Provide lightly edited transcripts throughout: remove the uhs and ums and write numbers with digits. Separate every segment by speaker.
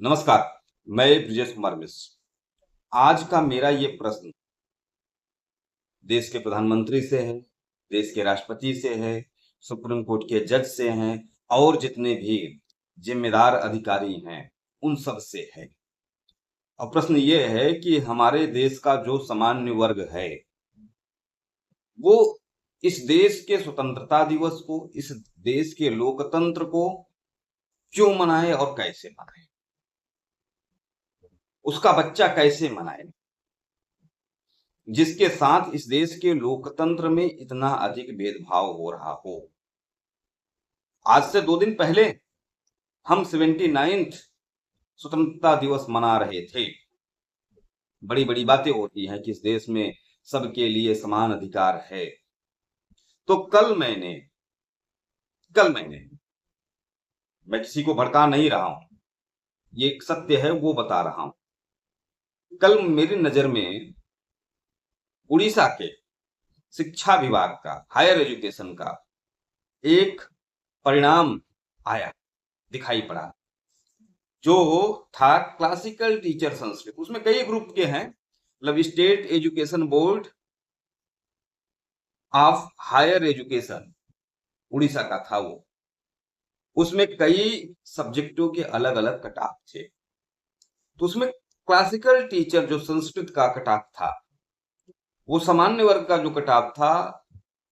Speaker 1: नमस्कार। मैं ब्रिजेश कुमार मिश्र। आज का मेरा ये प्रश्न देश के प्रधानमंत्री से है, देश के राष्ट्रपति से है, सुप्रीम कोर्ट के जज से हैं और जितने भी जिम्मेदार अधिकारी हैं उन सब से है। और प्रश्न ये है कि हमारे देश का जो सामान्य वर्ग है वो इस देश के स्वतंत्रता दिवस को, इस देश के लोकतंत्र को क्यों मनाए और कैसे मनाए, उसका बच्चा कैसे मनाए, जिसके साथ इस देश के लोकतंत्र में इतना अधिक भेदभाव हो रहा हो। आज से 2 दिन पहले हम 79th स्वतंत्रता दिवस मना रहे थे। बड़ी बड़ी बातें होती हैं कि इस देश में सबके लिए समान अधिकार है। तो कल मैंने मैं किसी को भड़का नहीं रहा हूं, ये एक सत्य है वो बता रहा हूं। कल मेरी नजर में उड़ीसा के शिक्षा विभाग का, हायर एजुकेशन का एक परिणाम आया, दिखाई पड़ा, जो था क्लासिकल टीचर संस्कृत। उसमें कई ग्रुप के हैं, मतलब State Education Board of Higher Education Orissa का था वो। उसमें कई सब्जेक्टों के अलग अलग कट ऑफ थे। तो उसमें क्लासिकल टीचर जो संस्कृत का कट ऑफ था, वो सामान्य वर्ग का जो कट ऑफ था,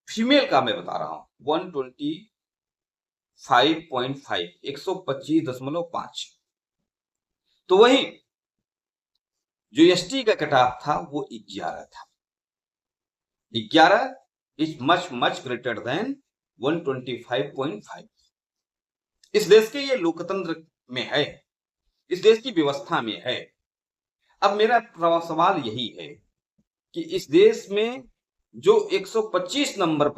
Speaker 1: फीमेल का मैं बता रहा हूं, 125.5, 125.5। तो वही जो एसटी का कट ऑफ था वो 11 था। 11 is much much greater than 125.5। इस देश के ये लोकतंत्र में है, इस देश की व्यवस्था में है। अब मेरा सवाल यही है कि इस देश में जो 125 नंबर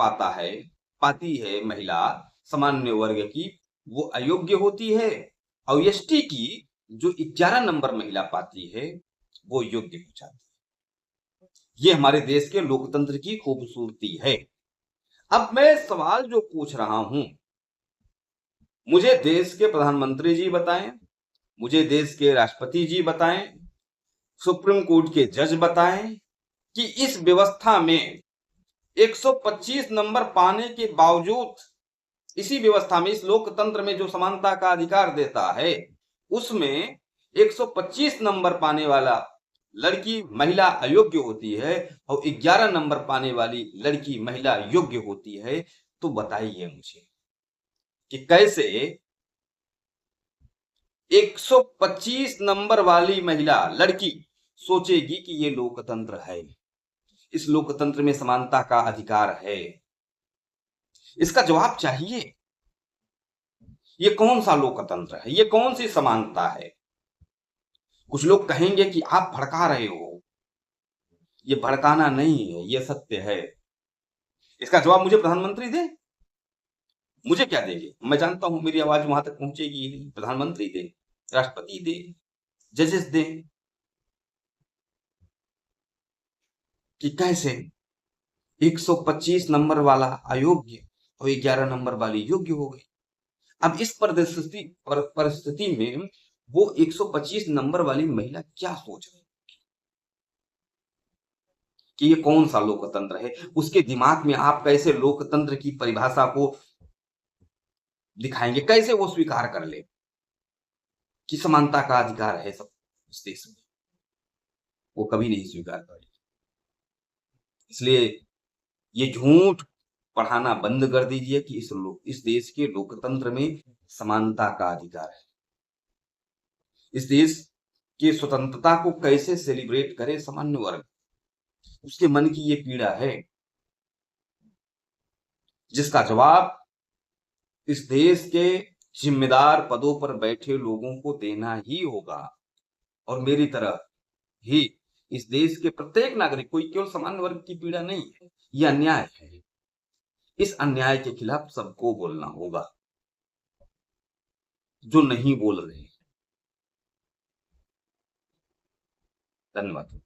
Speaker 1: पाती है महिला सामान्य वर्ग की, वो अयोग्य होती है, और एसटी की जो 11 नंबर महिला पाती है वो योग्य हो जाती है। ये हमारे देश के लोकतंत्र की खूबसूरती है। अब मैं सवाल जो पूछ रहा हूं, मुझे देश के प्रधानमंत्री जी बताएं, मुझे देश के राष्ट्रपति जी बताएं, सुप्रीम कोर्ट के जज बताएं कि इस व्यवस्था में 125 नंबर पाने के बावजूद, इसी व्यवस्था में, इस लोकतंत्र में जो समानता का अधिकार देता है, उसमें 125 नंबर पाने वाला लड़की महिला अयोग्य होती है और 11 नंबर पाने वाली लड़की महिला योग्य होती है। तो बताइए मुझे कि कैसे 125 नंबर वाली महिला लड़की सोचेगी कि ये लोकतंत्र है, इस लोकतंत्र में समानता का अधिकार है। इसका जवाब चाहिए। ये कौन सा लोकतंत्र है, ये कौन सी समानता है? कुछ लोग कहेंगे कि आप भड़का रहे हो। ये भड़काना नहीं है, ये सत्य है। इसका जवाब मुझे प्रधानमंत्री दे। मुझे क्या देंगे? मैं जानता हूं मेरी आवाज वहां तक पहुंचेगी नहीं। प्रधानमंत्री दे, राष्ट्रपति दे, जजेस दे, कि कैसे 125 नंबर वाला अयोग्य और 11 नंबर वाली योग्य हो गई। अब इस परिस्थिति में वो 125 नंबर वाली महिला क्या सोच रही कि ये कौन सा लोकतंत्र है? उसके दिमाग में आप कैसे लोकतंत्र की परिभाषा को दिखाएंगे? कैसे वो स्वीकार कर ले कि समानता का अधिकार है सब इस देश में? वो कभी नहीं स्वीकार करेगी। इसलिए ये झूठ पढ़ाना बंद कर दीजिए कि इस देश के लोकतंत्र में समानता का अधिकार है। इस देश की स्वतंत्रता को कैसे सेलिब्रेट करे सामान्य वर्ग, उसके मन की ये पीड़ा है, जिसका जवाब इस देश के जिम्मेदार पदों पर बैठे लोगों को देना ही होगा। और मेरी तरह ही इस देश के प्रत्येक नागरिक, कोई केवल सामान्य वर्ग की पीड़ा नहीं है, ये अन्याय है। इस अन्याय के खिलाफ सबको बोलना होगा, जो नहीं बोल रहे हैं। धन्यवाद।